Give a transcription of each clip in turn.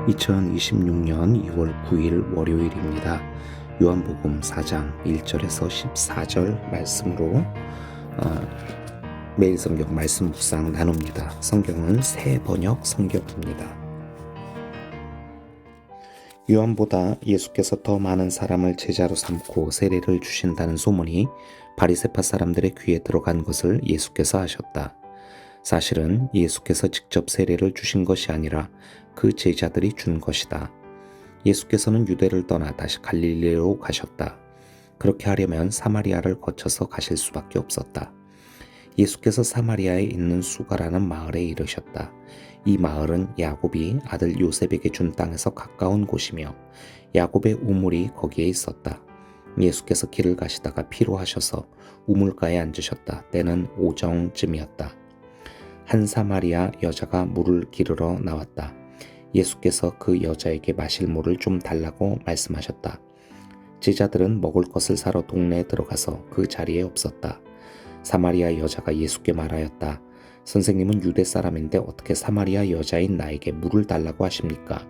2026년 2월 9일 월요일입니다. 요한복음 4장 1절에서 14절 말씀으로 매일 성경 말씀 묵상 나눕니다. 성경은 새 번역 성경입니다. 요한보다 예수께서 더 많은 사람을 제자로 삼고 세례를 주신다는 소문이 바리새파 사람들의 귀에 들어간 것을 예수께서 아셨다. 사실은 예수께서 직접 세례를 주신 것이 아니라 그 제자들이 준 것이다. 예수께서는 유대를 떠나 다시 갈릴리로 가셨다. 그렇게 하려면 사마리아를 거쳐서 가실 수밖에 없었다. 예수께서 사마리아에 있는 수가라는 마을에 이르셨다. 이 마을은 야곱이 아들 요셉에게 준 땅에서 가까운 곳이며 야곱의 우물이 거기에 있었다. 예수께서 길을 가시다가 피로하셔서 우물가에 앉으셨다. 때는 오정쯤이었다. 한 사마리아 여자가 물을 기르러 나왔다. 예수께서 그 여자에게 마실 물을 좀 달라고 말씀하셨다. 제자들은 먹을 것을 사러 동네에 들어가서 그 자리에 없었다. 사마리아 여자가 예수께 말하였다. 선생님은 유대 사람인데 어떻게 사마리아 여자인 나에게 물을 달라고 하십니까?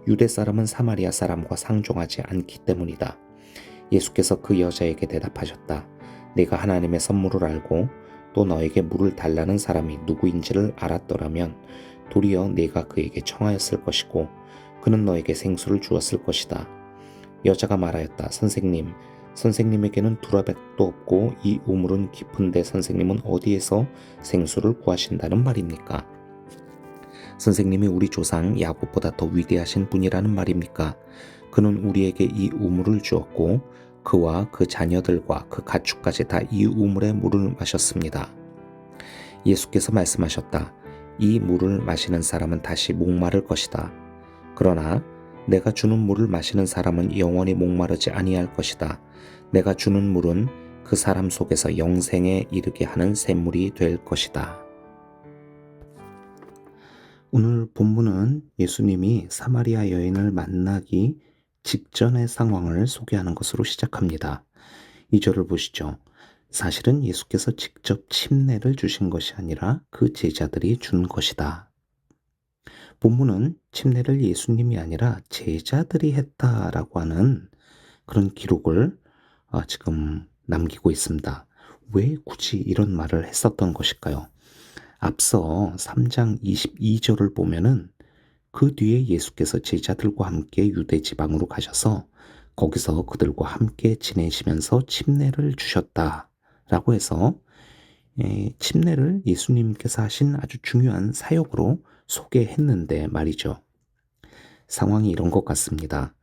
유대 사람은 사마리아 사람과 상종하지 않기 때문이다. 예수께서 그 여자에게 대답하셨다. 내가 하나님의 선물을 알고 또 너에게 물을 달라는 사람이 누구인지를 알았더라면 도리어 네가 그에게 청하였을 것이고 그는 너에게 생수를 주었을 것이다. 여자가 말하였다. 선생님에게는 두라백도 없고 이 우물은 깊은데 선생님은 어디에서 생수를 구하신다는 말입니까? 선생님이 우리 조상 야곱보다 더 위대하신 분이라는 말입니까? 그는 우리에게 이 우물을 주었고 그와 그 자녀들과 그 가축까지 다 이 우물의 물을 마셨습니다. 예수께서 말씀하셨다. 이 물을 마시는 사람은 다시 목마를 것이다. 그러나 내가 주는 물을 마시는 사람은 영원히 목마르지 아니할 것이다. 내가 주는 물은 그 사람 속에서 영생에 이르게 하는 샘물이 될 것이다. 오늘 본문은 예수님이 사마리아 여인을 만나기 직전의 상황을 소개하는 것으로 시작합니다. 2절을 보시죠. 사실은 예수께서 직접 침례를 주신 것이 아니라 그 제자들이 준 것이다. 본문은 침례를 예수님이 아니라 제자들이 했다라고 하는 그런 기록을 지금 남기고 있습니다. 왜 굳이 이런 말을 했었던 것일까요? 앞서 3장 22절을 보면은 그 뒤에 예수께서 제자들과 함께 유대 지방으로 가셔서 거기서 그들과 함께 지내시면서 침례를 주셨다라고 해서 침례를 예수님께서 하신 아주 중요한 사역으로 소개했는데 말이죠. 상황이 이런 것 같습니다.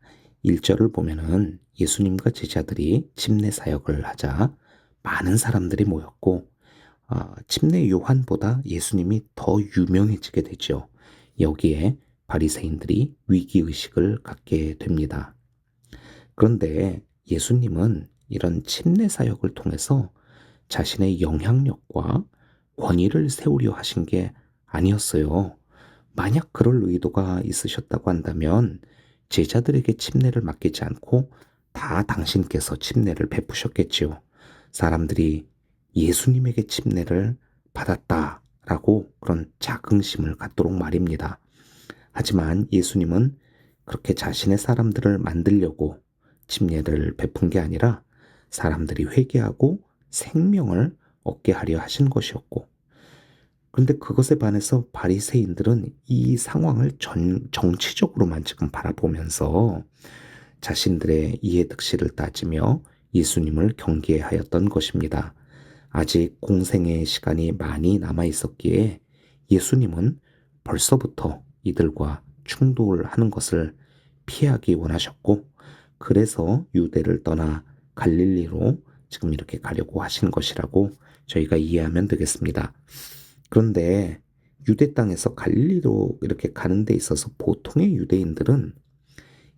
1절을 보면은 예수님과 제자들이 침례 사역을 하자 많은 사람들이 모였고 침례 요한보다 예수님이 더 유명해지게 되죠. 여기에 바리새인들이 위기의식을 갖게 됩니다. 그런데 예수님은 이런 침례 사역을 통해서 자신의 영향력과 권위를 세우려 하신 게 아니었어요. 만약 그럴 의도가 있으셨다고 한다면 제자들에게 침례를 맡기지 않고 다 당신께서 침례를 베푸셨겠지요. 사람들이 예수님에게 침례를 받았다라고 그런 자긍심을 갖도록 말입니다. 하지만 예수님은 그렇게 자신의 사람들을 만들려고 침례를 베푼 게 아니라 사람들이 회개하고 생명을 얻게 하려 하신 것이었고, 그런데 그것에 반해서 바리새인들은 이 상황을 정치적으로만 지금 바라보면서 자신들의 이해득실을 따지며 예수님을 경계하였던 것입니다. 아직 공생의 시간이 많이 남아 있었기에 예수님은 벌써부터 이들과 충돌하는 것을 피하기 원하셨고, 그래서 유대를 떠나 갈릴리로 지금 이렇게 가려고 하신 것이라고 저희가 이해하면 되겠습니다. 그런데 유대 땅에서 갈릴리로 이렇게 가는 데 있어서 보통의 유대인들은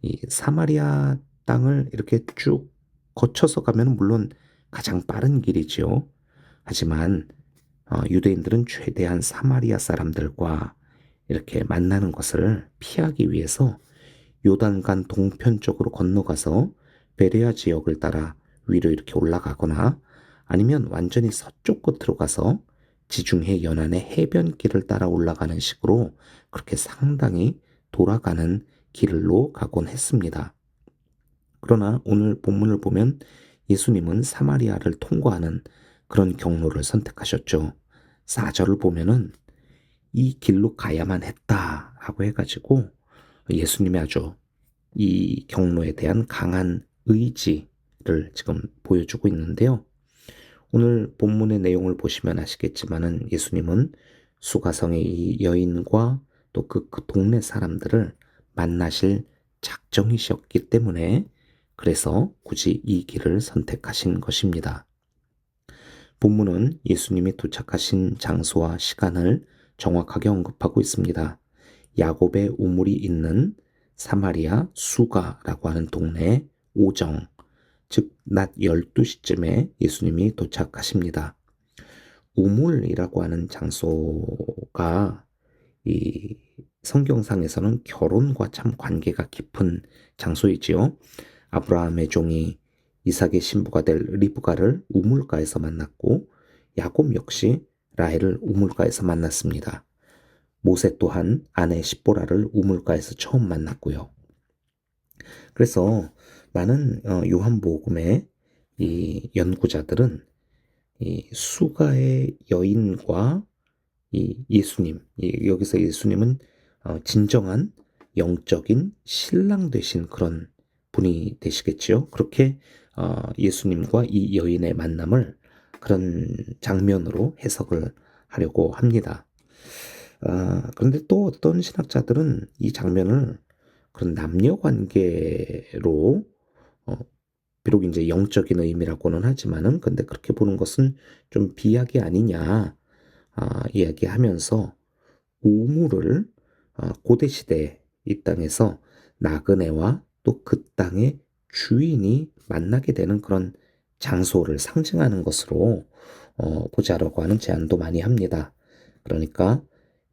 이 사마리아 땅을 이렇게 쭉 거쳐서 가면 물론 가장 빠른 길이지요. 하지만 유대인들은 최대한 사마리아 사람들과 이렇게 만나는 것을 피하기 위해서 요단강 동편 쪽으로 건너가서 베레아 지역을 따라 위로 이렇게 올라가거나 아니면 완전히 서쪽 끝으로 가서 지중해 연안의 해변길을 따라 올라가는 식으로 그렇게 상당히 돌아가는 길로 가곤 했습니다. 그러나 오늘 본문을 보면 예수님은 사마리아를 통과하는 그런 경로를 선택하셨죠. 4절을 보면은 이 길로 가야만 했다라고 해가지고 예수님이 아주 이 경로에 대한 강한 의지를 지금 보여주고 있는데요. 오늘 본문의 내용을 보시면 아시겠지만은 예수님은 수가성의 이 여인과 또 그 동네 사람들을 만나실 작정이셨기 때문에 그래서 굳이 이 길을 선택하신 것입니다. 본문은 예수님이 도착하신 장소와 시간을 정확하게 언급하고 있습니다. 야곱의 우물이 있는 사마리아 수가라고 하는 동네 오정, 즉 낮 12시쯤에 예수님이 도착하십니다. 우물이라고 하는 장소가 이 성경상에서는 결혼과 참 관계가 깊은 장소이지요. 아브라함의 종이 이삭의 신부가 될 리브가를 우물가에서 만났고 야곱 역시 라헬을 우물가에서 만났습니다. 모세 또한 아내 십보라를 우물가에서 처음 만났고요. 그래서 많은 요한복음의 이 연구자들은 이 수가의 여인과 이 예수님, 여기서 예수님은 진정한 영적인 신랑 되신 그런 분이 되시겠지요. 그렇게 예수님과 이 여인의 만남을 그런 장면으로 해석을 하려고 합니다. 그런데 또 어떤 신학자들은 이 장면을 그런 남녀 관계로 어, 비록 이제 영적인 의미라고는 하지만은 근데 그렇게 보는 것은 좀 비약이 아니냐 이야기하면서 우물을 고대 시대 이 땅에서 나그네와 또 그 땅의 주인이 만나게 되는 그런 장소를 상징하는 것으로 보자라고 하는 제안도 많이 합니다. 그러니까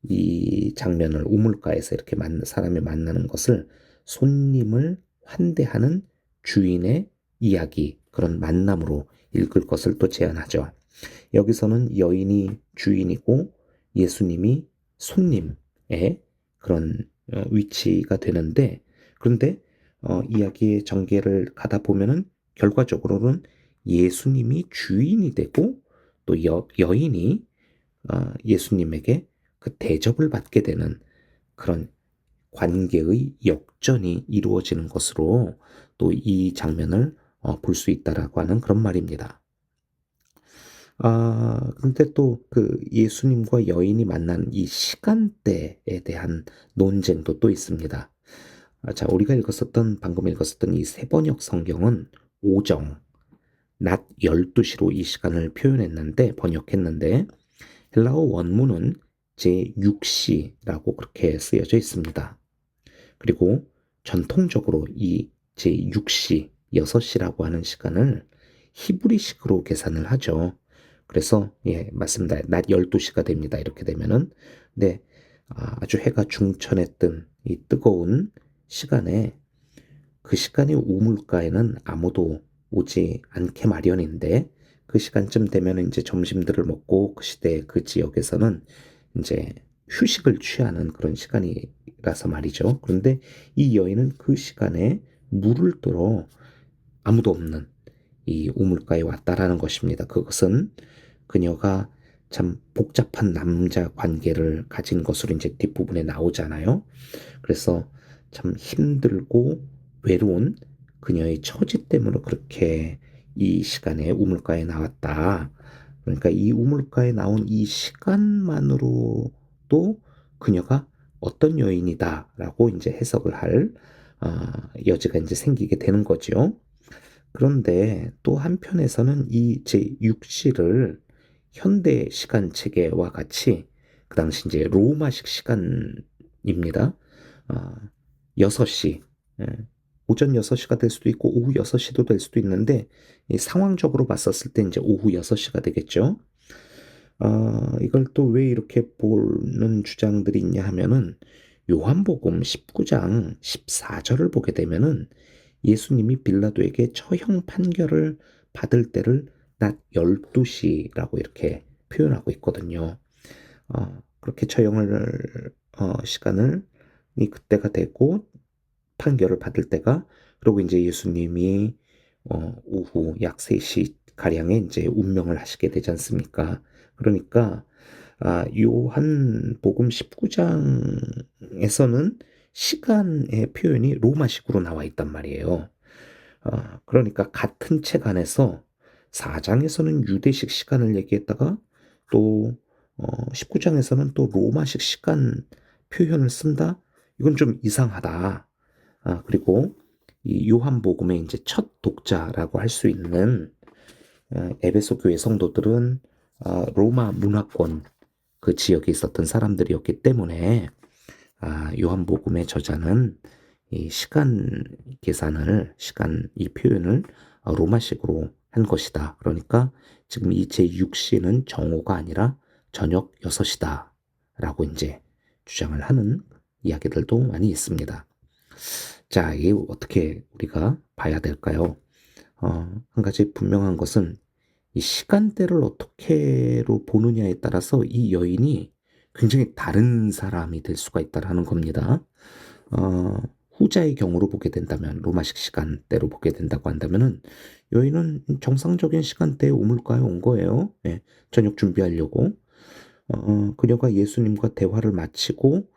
이 장면을 우물가에서 이렇게 사람이 만나는 것을 손님을 환대하는 주인의 이야기, 그런 만남으로 읽을 것을 또 제안하죠. 여기서는 여인이 주인이고 예수님이 손님의 그런 위치가 되는데, 그런데 이야기의 전개를 가다 보면은 결과적으로는 예수님이 주인이 되고 또 여인이 예수님에게 그 대접을 받게 되는 그런 관계의 역전이 이루어지는 것으로 또 이 장면을 볼 수 있다라고 하는 그런 말입니다. 근데 또 그 예수님과 여인이 만난 이 시간대에 대한 논쟁도 또 있습니다. 자, 우리가 방금 읽었었던 이 세번역 성경은 오정, 낮 12시로 이 시간을 번역했는데, 헬라어 원문은 제6시라고 그렇게 쓰여져 있습니다. 그리고 전통적으로 이 제6시, 6시라고 하는 시간을 히브리식으로 계산을 하죠. 그래서 예, 맞습니다. 낮 12시가 됩니다. 이렇게 되면은 네, 아주 해가 중천에 뜬 이 뜨거운 시간에 그 시간이 우물가에는 아무도 오지 않게 마련인데 그 시간쯤 되면 이제 점심들을 먹고 그 시대 그 지역에서는 이제 휴식을 취하는 그런 시간이라서 말이죠. 그런데 이 여인은 그 시간에 물을 뜨러 아무도 없는 이 우물가에 왔다라는 것입니다. 그것은 그녀가 참 복잡한 남자 관계를 가진 것으로 이제 뒷부분에 나오잖아요. 그래서 참 힘들고 외로운 그녀의 처지 때문에 그렇게 이 시간에 우물가에 나왔다. 그러니까 이 우물가에 나온 이 시간만으로도 그녀가 어떤 여인이다라고 이제 해석을 할 여지가 이제 생기게 되는 거죠. 그런데 또 한편에서는 이 제6시를 현대 시간 체계와 같이 그 당시 이제 로마식 시간입니다. 아, 6시, 예, 오전 6시가 될 수도 있고 오후 6시도 될 수도 있는데 이 상황적으로 봤었을 때 이제 오후 6시가 되겠죠. 이걸 또 왜 이렇게 보는 주장들이 있냐 하면은 요한복음 19장 14절을 보게 되면은 예수님이 빌라도에게 처형 판결을 받을 때를 낮 12시라고 이렇게 표현하고 있거든요. 그렇게 처형을 시간을 그때가 되고 판결을 받을 때가, 그리고 이제 예수님이 오후 약 3시 가량에 이제 운명을 하시게 되지 않습니까? 그러니까 요한복음 19장에서는 시간의 표현이 로마식으로 나와 있단 말이에요. 그러니까 같은 책 안에서 4장에서는 유대식 시간을 얘기했다가 또 19장에서는 또 로마식 시간 표현을 쓴다? 이건 좀 이상하다. 그리고 이 요한복음의 이제 첫 독자라고 할 수 있는 에베소 교회 성도들은 로마 문화권 그 지역에 있었던 사람들이었기 때문에 요한복음의 저자는 이 시간 계산을, 시간 이 표현을 로마식으로 한 것이다. 그러니까 지금 이 제6시는 정오가 아니라 저녁 6시다. 라고 이제 주장을 하는 이야기들도 많이 있습니다. 자, 이게 어떻게 우리가 봐야 될까요? 한 가지 분명한 것은 이 시간대를 어떻게로 보느냐에 따라서 이 여인이 굉장히 다른 사람이 될 수가 있다라는 겁니다. 어, 후자의 경우로 보게 된다면, 로마식 시간대로 보게 된다고 한다면은 여인은 정상적인 시간대에 우물가에 온 거예요. 예, 저녁 준비하려고. 그녀가 예수님과 대화를 마치고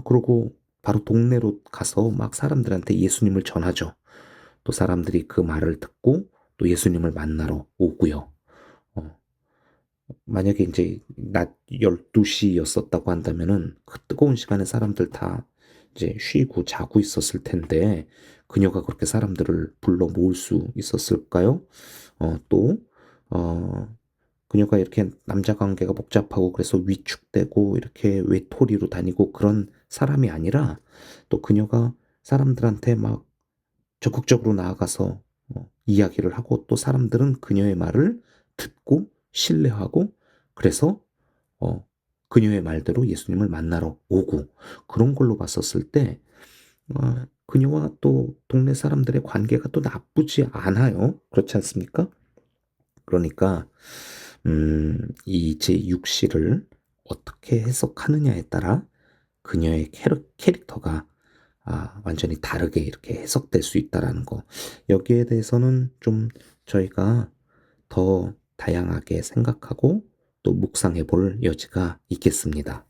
그러고 바로 동네로 가서 막 사람들한테 예수님을 전하죠. 또 사람들이 그 말을 듣고 또 예수님을 만나러 오고요. 어, 만약에 이제 낮 12시였었다고 한다면은 그 뜨거운 시간에 사람들 다 이제 쉬고 자고 있었을 텐데 그녀가 그렇게 사람들을 불러 모을 수 있었을까요? 또, 그녀가 이렇게 남자 관계가 복잡하고 그래서 위축되고 이렇게 외톨이로 다니고 그런 사람이 아니라 또 그녀가 사람들한테 막 적극적으로 나아가서 이야기를 하고 또 사람들은 그녀의 말을 듣고 신뢰하고 그래서 그녀의 말대로 예수님을 만나러 오고 그런 걸로 봤었을 때 그녀와 또 동네 사람들의 관계가 또 나쁘지 않아요. 그렇지 않습니까? 그러니까 이 제6시를 어떻게 해석하느냐에 따라 그녀의 캐릭터가 완전히 다르게 이렇게 해석될 수 있다라는 거. 여기에 대해서는 좀 저희가 더 다양하게 생각하고 또 묵상해 볼 여지가 있겠습니다.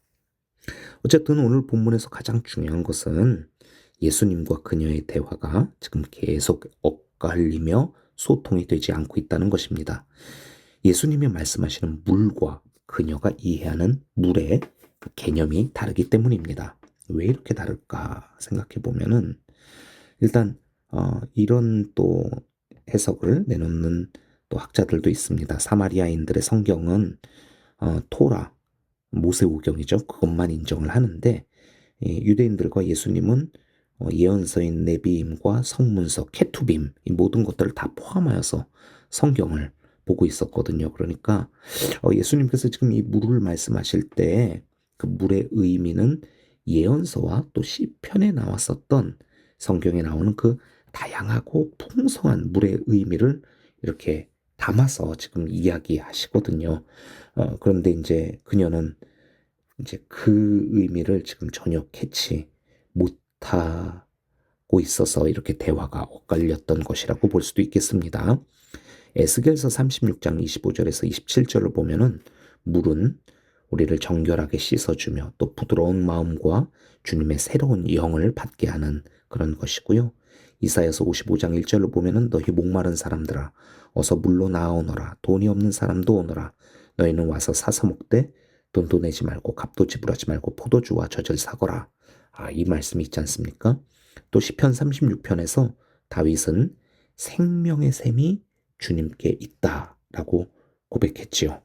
어쨌든 오늘 본문에서 가장 중요한 것은 예수님과 그녀의 대화가 지금 계속 엇갈리며 소통이 되지 않고 있다는 것입니다. 예수님이 말씀하시는 물과 그녀가 이해하는 물의 그 개념이 다르기 때문입니다. 왜 이렇게 다를까 생각해 보면은 일단 이런 또 해석을 내놓는 또 학자들도 있습니다. 사마리아인들의 성경은 토라, 모세오경이죠. 그것만 인정을 하는데 유대인들과 예수님은 예언서인 네비임과 성문서, 케투빔 이 모든 것들을 다 포함하여서 성경을 보고 있었거든요. 그러니까 예수님께서 지금 이 물을 말씀하실 때 그 물의 의미는 예언서와 또 시편에 나왔었던 성경에 나오는 그 다양하고 풍성한 물의 의미를 이렇게 담아서 지금 이야기하시거든요. 그런데 이제 그녀는 이제 그 의미를 지금 전혀 캐치 못하고 있어서 이렇게 대화가 엇갈렸던 것이라고 볼 수도 있겠습니다. 에스겔서 36장 25절에서 27절을 보면은 물은 우리를 정결하게 씻어주며 또 부드러운 마음과 주님의 새로운 영을 받게 하는 그런 것이고요. 이사야서 55장 1절을 보면은 너희 목마른 사람들아 어서 물로 나아오너라 돈이 없는 사람도 오너라 너희는 와서 사서 먹되 돈도 내지 말고 값도 지불하지 말고 포도주와 젖을 사거라. 이 말씀이 있지 않습니까? 또 시편 36편에서 다윗은 생명의 샘이 주님께 있다라고 고백했지요.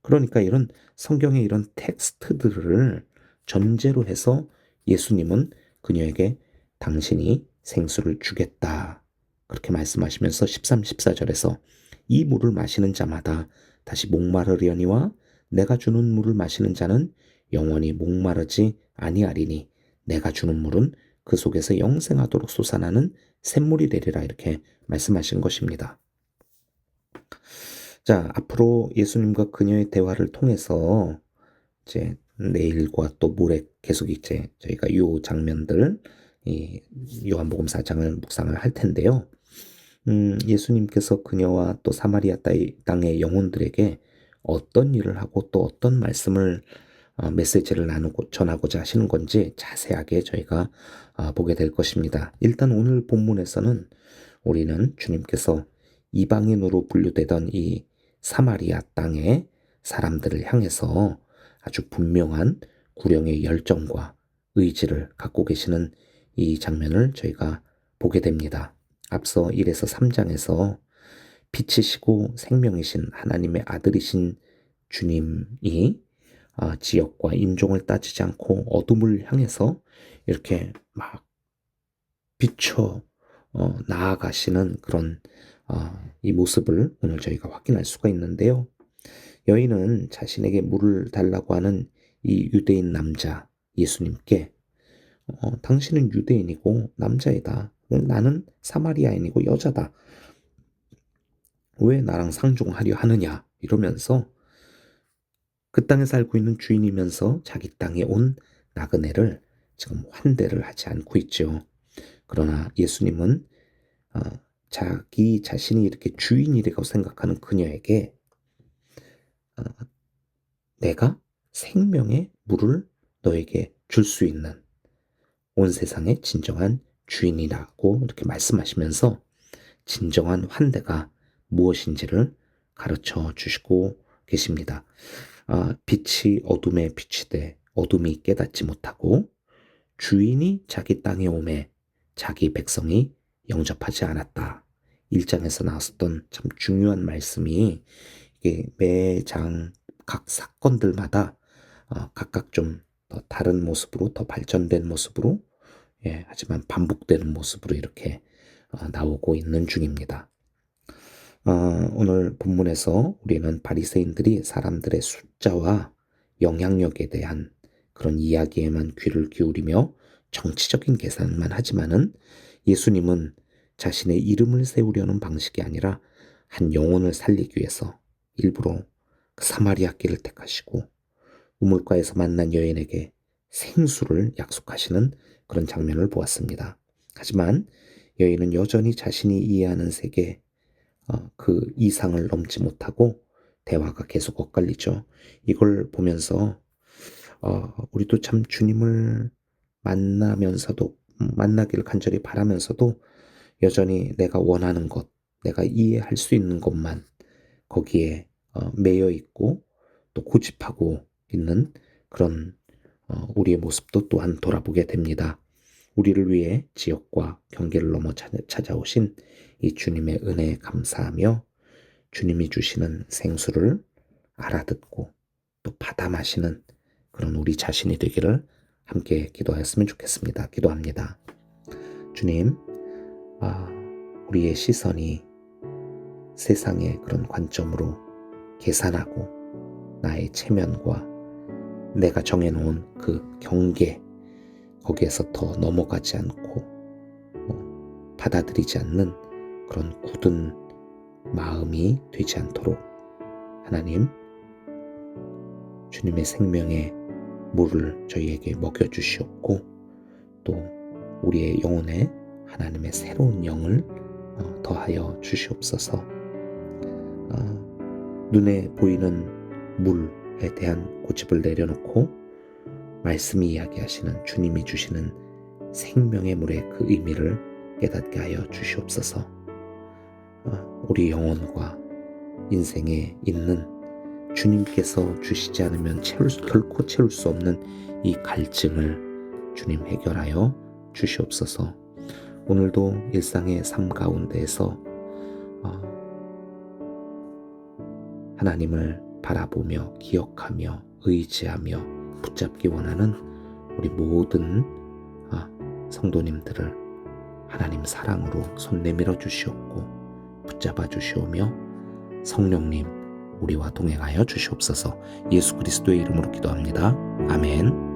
그러니까 이런 성경의 이런 텍스트들을 전제로 해서 예수님은 그녀에게 당신이 생수를 주겠다. 그렇게 말씀하시면서 13, 14절에서 이 물을 마시는 자마다 다시 목마르려니와 내가 주는 물을 마시는 자는 영원히 목마르지 아니하리니 내가 주는 물은 그 속에서 영생하도록 솟아나는 샘물이 되리라 이렇게 말씀하신 것입니다. 자, 앞으로 예수님과 그녀의 대화를 통해서 이제 내일과 또 모레 계속 이제 저희가 요 장면들 이 요한복음 4장을 묵상을 할 텐데요. 예수님께서 그녀와 또 사마리아 땅의 영혼들에게 어떤 일을 하고 또 어떤 말씀을 메시지를 나누고 전하고자 하시는 건지 자세하게 저희가 보게 될 것입니다. 일단 오늘 본문에서는 우리는 주님께서 이방인으로 분류되던 이 사마리아 땅의 사람들을 향해서 아주 분명한 구령의 열정과 의지를 갖고 계시는 이 장면을 저희가 보게 됩니다. 앞서 1에서 3장에서 빛이시고 생명이신 하나님의 아들이신 주님이 지역과 인종을 따지지 않고 어둠을 향해서 이렇게 막 비춰 나아가시는 그런 이 모습을 오늘 저희가 확인할 수가 있는데요. 여인은 자신에게 물을 달라고 하는 이 유대인 남자 예수님께 당신은 유대인이고 남자이다. 나는 사마리아인이고 여자다. 왜 나랑 상종하려 하느냐 이러면서 그 땅에 살고 있는 주인이면서 자기 땅에 온 나그네를 지금 환대를 하지 않고 있죠. 그러나 예수님은 자기 자신이 이렇게 주인이라고 생각하는 그녀에게 내가 생명의 물을 너에게 줄 수 있는 온 세상의 진정한 주인이라고 이렇게 말씀하시면서 진정한 환대가 무엇인지를 가르쳐 주시고 계십니다. 빛이 어둠에 비치되 어둠이 깨닫지 못하고 주인이 자기 땅에 오매 자기 백성이 영접하지 않았다. 1장에서 나왔었던 참 중요한 말씀이 이게 매장 각 사건들마다 각각 좀 더 다른 모습으로 더 발전된 모습으로 하지만 반복되는 모습으로 이렇게 나오고 있는 중입니다. 오늘 본문에서 우리는 바리새인들이 사람들의 숫자와 영향력에 대한 그런 이야기에만 귀를 기울이며 정치적인 계산만 하지만은 예수님은 자신의 이름을 세우려는 방식이 아니라 한 영혼을 살리기 위해서 일부러 그 사마리아 길을 택하시고 우물가에서 만난 여인에게 생수를 약속하시는 그런 장면을 보았습니다. 하지만 여인은 여전히 자신이 이해하는 세계 그 이상을 넘지 못하고 대화가 계속 엇갈리죠. 이걸 보면서 우리도 참 주님을 만나면서도 만나기를 간절히 바라면서도 여전히 내가 원하는 것, 내가 이해할 수 있는 것만 거기에 매여 있고 또 고집하고 있는 그런 우리의 모습도 또한 돌아보게 됩니다. 우리를 위해 지역과 경계를 넘어 찾아오신 이 주님의 은혜에 감사하며 주님이 주시는 생수를 알아듣고 또 받아 마시는 그런 우리 자신이 되기를 함께 기도하였으면 좋겠습니다. 기도합니다. 주님, 우리의 시선이 세상의 그런 관점으로 계산하고 나의 체면과 내가 정해놓은 그 경계 거기에서 더 넘어가지 않고 받아들이지 않는 그런 굳은 마음이 되지 않도록 하나님 주님의 생명의 물을 저희에게 먹여주시옵고 또 우리의 영혼에 하나님의 새로운 영을 더하여 주시옵소서. 눈에 보이는 물에 대한 고집을 내려놓고 말씀이 이야기하시는 주님이 주시는 생명의 물의 그 의미를 깨닫게 하여 주시옵소서. 우리 영혼과 인생에 있는 주님께서 주시지 않으면 결코 채울 수 없는 이 갈증을 주님 해결하여 주시옵소서. 오늘도 일상의 삶 가운데에서 하나님을 바라보며 기억하며 의지하며 붙잡기 원하는 우리 모든 성도님들을 하나님 사랑으로 손 내밀어 주시옵고 붙잡아 주시오며 성령님 우리와 동행하여 주시옵소서. 예수 그리스도의 이름으로 기도합니다. 아멘.